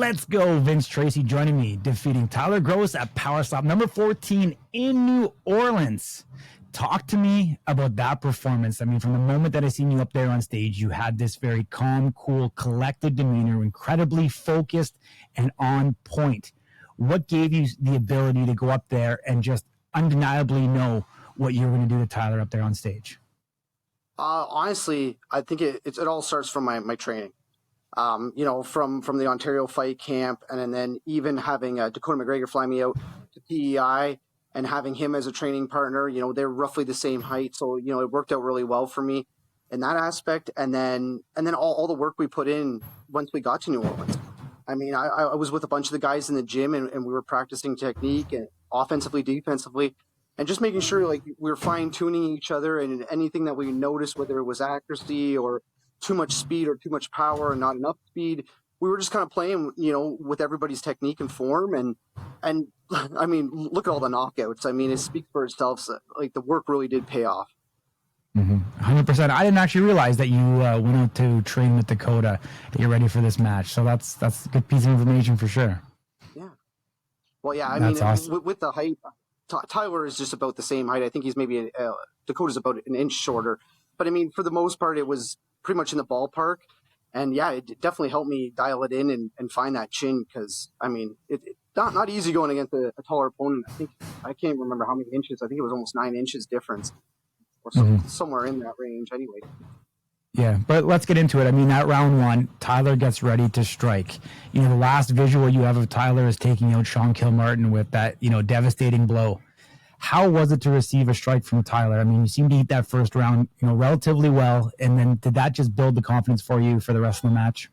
Let's go. Vince Tracey joining me, defeating Tyler Gross at Power Slap number 14 in New Orleans. Talk to me about that performance. I mean, from the moment that I seen you up there on stage, you had this very calm, cool, collected demeanor, incredibly focused and on point. What gave you the ability to go up there and just undeniably know what you were going to do to Tyler up there on stage? Honestly, I think it all starts from my training. From the Ontario fight camp, and then even having Dakota Mcgregor fly me out to PEI and having him as a training partner. They're roughly the same height, so it worked out really well for me in that aspect. And then all the work we put in once we got to New Orleans. I mean, I was with a bunch of the guys in the gym, and we were practicing technique and offensively, defensively, and just making sure like we were fine tuning each other, and anything that we noticed, whether it was accuracy or too much speed or too much power and not enough speed, we were just kind of playing, with everybody's technique and form. And I mean, look at all the knockouts. I mean, it speaks for itself. So, like, the work really did pay off. 100%. I didn't actually realize that you went out to train with Dakota to get ready for this match. So that's a good piece of information for sure. Yeah. Well, yeah, I that's mean, awesome. with the height, Tyler is just about the same height. I think he's maybe, Dakota's about an inch shorter. But I mean, for the most part, it was pretty much in the ballpark. And yeah, it definitely helped me dial it in and find that chin, because I mean, it's not easy going against a taller opponent. I can't remember how many inches. I think it was almost 9 inches difference, or somewhere in that range anyway. Yeah, but let's get into it. I mean, that round one, Tyler gets ready to strike. The last visual you have of Tyler is taking out Sean Kilmartin with that, devastating blow. How was it to receive a strike from Tyler? I mean, you seemed to eat that first round, relatively well. And then did that just build the confidence for you for the rest of the match?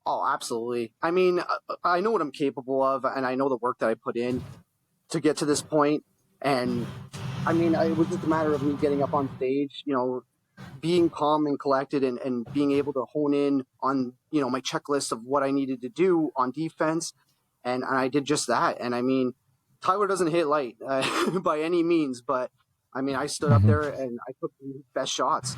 Oh, absolutely. I mean, I know what I'm capable of, and I know the work that I put in to get to this point. And I mean, it was just a matter of me getting up on stage, being calm and collected, and being able to hone in on, my checklist of what I needed to do on defense. And I did just that. And I mean, Tyler doesn't hit light by any means, but I mean, I stood up there and I took the best shots.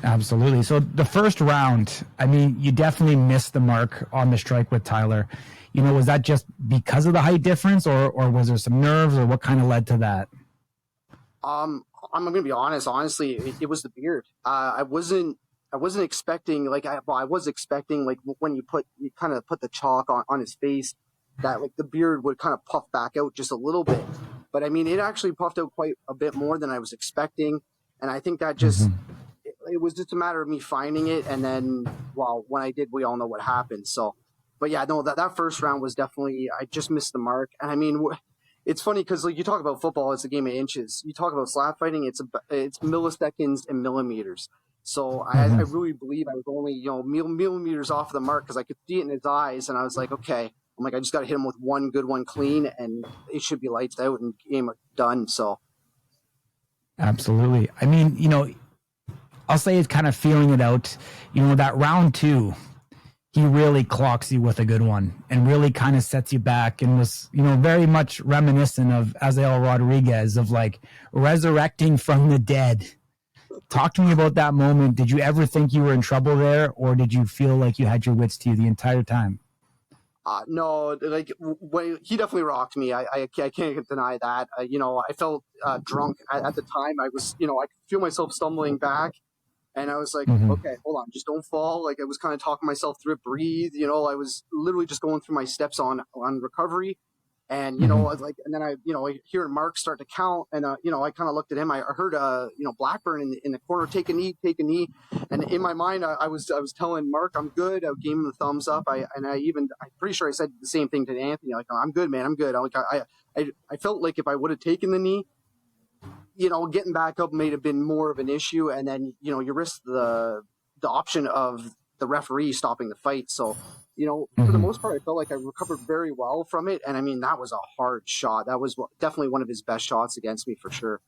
Absolutely. So the first round, I mean, you definitely missed the mark on the strike with Tyler. Was that just because of the height difference, or was there some nerves, or what kind of led to that? I'm going to be honest. Honestly, it was the beard. I wasn't expecting, I was expecting, like, when you kind of put the chalk on his face, that like the beard would kind of puff back out just a little bit. But I mean, it actually puffed out quite a bit more than I was expecting. And I think that just, it was just a matter of me finding it. And then, well, when I did, we all know what happened. So, but yeah, no, that first round was definitely, I just missed the mark. And I mean, it's funny because like you talk about football, it's a game of inches. You talk about slap fighting, it's milliseconds and millimeters. So I really believe I was only, millimeters off the mark, because I could see it in his eyes. And I was like, okay. I'm like, I just got to hit him with one good one clean, and it should be lights out and game done. So, absolutely. I mean, I'll say it's kind of feeling it out. That round two, he really clocks you with a good one and really kind of sets you back, and was, very much reminiscent of Azael Rodriguez, of like resurrecting from the dead. Talk to me about that moment. Did you ever think you were in trouble there, or did you feel like you had your wits to you the entire time? No, like he definitely rocked me. I can't deny that. I felt drunk at the time. I was, I could feel myself stumbling back, and I was like, okay, hold on, just don't fall. Like, I was kind of talking myself through it, breathe. I was literally just going through my steps on recovery, and I was like, and then I hear Mark start to count, and I kind of looked at him. I heard Blackburn in the corner, take a knee, and in my mind I was telling Mark I'm good. I gave him the thumbs up. I'm pretty sure I said the same thing to Anthony, like, I'm good, man, I'm good. I felt like if I would have taken the knee, getting back up may have been more of an issue, and then you risk the option of the referee stopping the fight. So for the most part, I felt like I recovered very well from it. And I mean, that was a hard shot. That was definitely one of his best shots against me, for sure.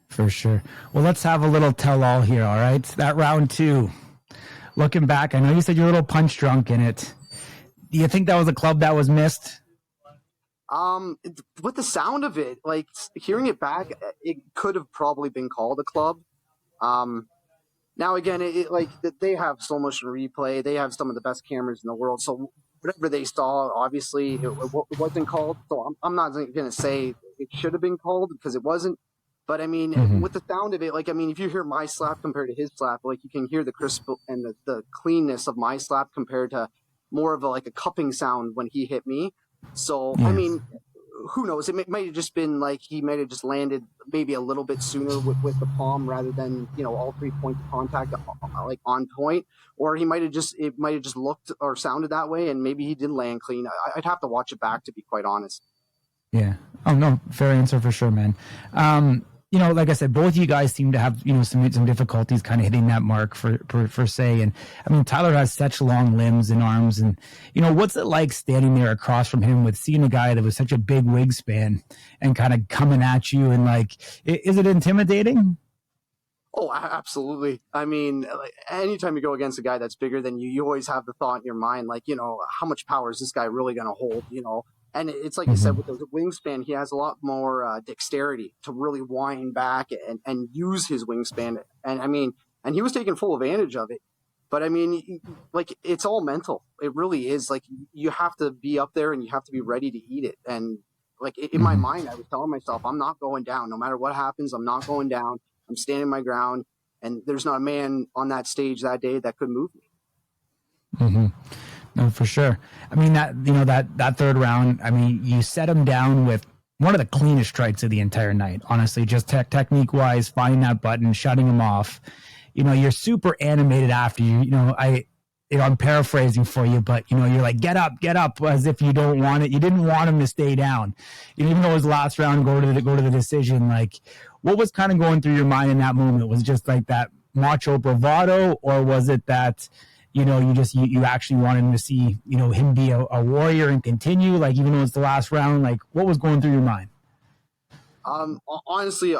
For sure. Well, let's have a little tell-all here, all right? That round two, looking back, I know you said you're a little punch drunk in it. Do you think that was a club that was missed? With the sound of it, like, hearing it back, it could have probably been called a club. Now again, like they have so much replay. They have some of the best cameras in the world. So whatever they saw, obviously it wasn't called. So I'm not going to say it should have been called because it wasn't. But I mean, with the sound of it, like I mean, if you hear my slap compared to his slap, like you can hear the crisp and the cleanness of my slap compared to more of like a cupping sound when he hit me. So I mean, who knows? It might have just been like he might have just landed maybe a little bit sooner with the palm rather than all 3 points of contact like on point, or it might have just looked or sounded that way, and maybe he did land clean. I'd have to watch it back to be quite honest. Yeah. Oh no, fair answer for sure, man. Like I said, both of you guys seem to have, some difficulties kind of hitting that mark for say. And I mean, Tyler has such long limbs and arms, and what's it like standing there across from him with seeing a guy that was such a big wingspan and kind of coming at you, and like, is it intimidating? Oh, absolutely. I mean, like, anytime you go against a guy that's bigger than you, you always have the thought in your mind, like, how much power is this guy really going to hold, And it's like I said, with the wingspan, he has a lot more dexterity to really wind back and use his wingspan. And I mean, and he was taking full advantage of it. But I mean, like, it's all mental. It really is. Like, you have to be up there and you have to be ready to eat it. And like in my mind, I was telling myself, I'm not going down. No matter what happens, I'm not going down. I'm standing my ground. And there's not a man on that stage that day that could move me. No, for sure. I mean, that third round, I mean, you set him down with one of the cleanest strikes of the entire night, honestly, just technique wise, finding that button, shutting him off. You're super animated after I'm paraphrasing for you, but you're like, get up, as if you don't want it. You didn't want him to stay down. Even though it was last round, go to the decision. Like, what was kind of going through your mind in that moment? Was it just like that macho bravado, or was it that, you actually wanted to see, him be a warrior and continue, like, even though it's the last round? Like, what was going through your mind? Honestly,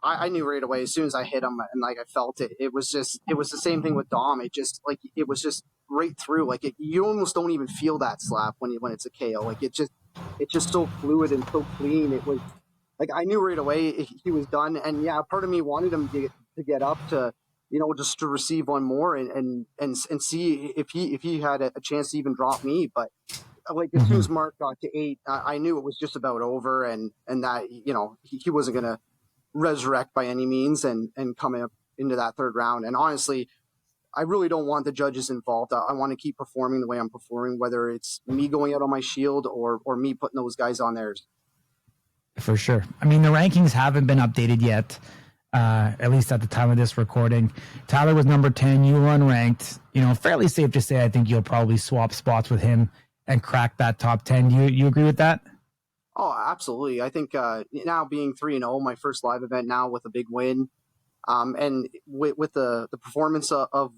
I knew right away as soon as I hit him, and like I felt it. It was the same thing with Dom. It was just right through. Like, you almost don't even feel that slap when it's a KO. Like, it's just so fluid and so clean. It was like I knew right away he was done. And yeah, part of me wanted him to get up to, just to receive one more and see if he had a chance to even drop me. But like, as soon as Mark got to 8, I knew it was just about over, and that he wasn't gonna resurrect by any means and coming up into that third round. And honestly, I really don't want the judges involved. I want to keep performing the way I'm performing, whether it's me going out on my shield or me putting those guys on theirs. For sure. I mean, the rankings haven't been updated yet, at least at the time of this recording. Tyler was number 10. You were unranked. Fairly safe to say I think you'll probably swap spots with him and crack that top 10. Do you agree with that? Oh, absolutely. I think now being 3-0, my first live event now with a big win, and with the performance of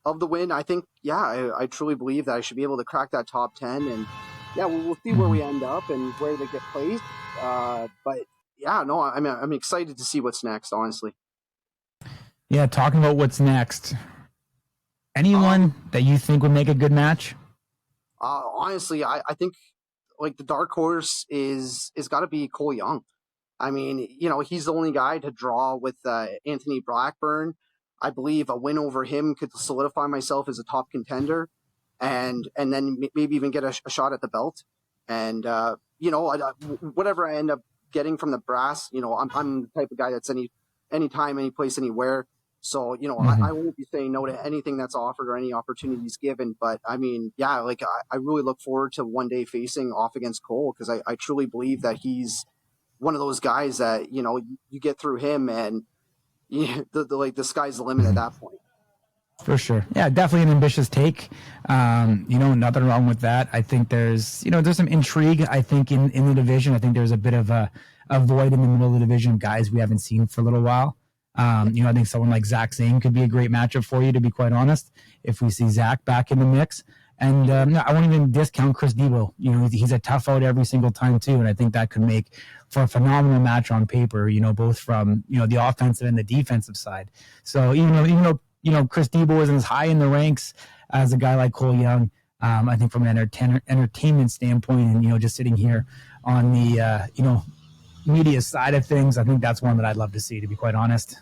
the win, I think, I truly believe that I should be able to crack that top 10. And yeah, we'll see where we end up and where they get placed. But yeah, no, I'm excited to see what's next, honestly. Yeah, talking about what's next, anyone that you think would make a good match? Honestly, I think, like, the dark horse is got to be Cole Young. I mean, he's the only guy to draw with Anthony Blackburn. I believe a win over him could solidify myself as a top contender, and then maybe even get a shot at the belt. And whatever I end up getting from the brass, I'm the type of guy that's anytime, any place, anywhere. So, I won't be saying no to anything that's offered or any opportunities given. But I mean, yeah, like I really look forward to one day facing off against Cole, because I truly believe that he's one of those guys that, you get through him and the sky's the limit at that point. For sure. Yeah, definitely an ambitious take. Nothing wrong with that. I think there's some intrigue, I think, in the division. I think there's a bit of a void in the middle of the division of guys we haven't seen for a little while. I think someone like Zach Zane could be a great matchup for you, to be quite honest, if we see Zach back in the mix. And I won't even discount Chris Debo. He's a tough out every single time too, and I think that could make for a phenomenal match on paper, both from the offensive and the defensive side. So even though Chris Debo isn't as high in the ranks as a guy like Cole Young, I think from an entertainment standpoint, and just sitting here on the media side of things, I think that's one that I'd love to see, to be quite honest.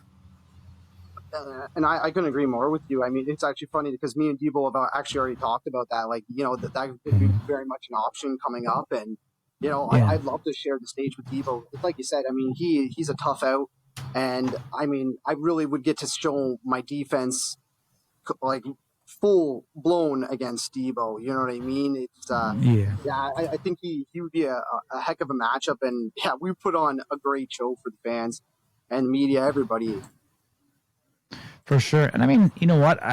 And I couldn't agree more with you. I mean, it's actually funny because me and Debo have actually already talked about that. Like, that could be very much an option coming up. And, Yeah. I'd love to share the stage with Debo. Like you said, I mean, he's a tough out. And, I mean, I really would get to show my defense, like, full blown against Debo. You know what I mean? It's, yeah, I think he would be a heck of a matchup. And, yeah, we put on a great show for the fans and the media, everybody. For sure. And I mean, you know what?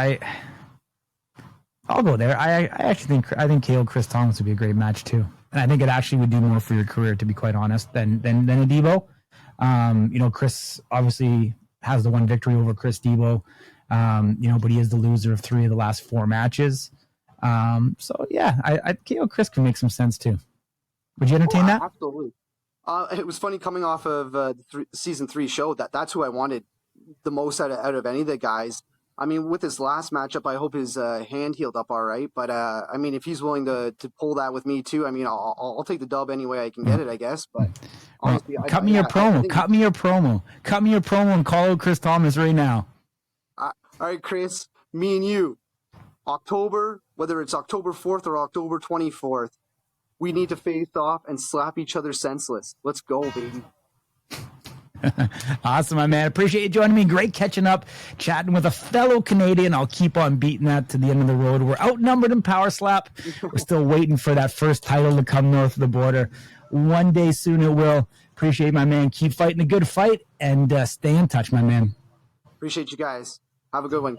I'll go there. I actually think KO Chris Thomas would be a great match too. And I think it actually would do more for your career, to be quite honest, than a Debo. Chris obviously has the one victory over Chris Debo. But he is the loser of 3 of the last 4 matches. So yeah, I KO Chris can make some sense too. Would you entertain that? Absolutely. It was funny coming off of the season 3 show that's who I wanted the most out of any of the guys. I mean, with his last matchup, I hope his hand healed up all right. But I mean, if he's willing to pull that with me too, I mean, I'll take the dub any way I can get it, I guess. But honestly, cut me your promo and call out Chris Thomas right now. All right, Chris, me and you, October, whether it's October 4th or October 24th, we need to face off and slap each other senseless. Let's go, baby. Awesome, my man. Appreciate you joining me. Great catching up, chatting with a fellow Canadian. I'll keep on beating that to the end of the road. We're outnumbered in Power Slap. We're still waiting for that first title to come north of the border. One day soon it will. Appreciate my man. Keep fighting a good fight and stay in touch, my man. Appreciate you guys. Have a good one.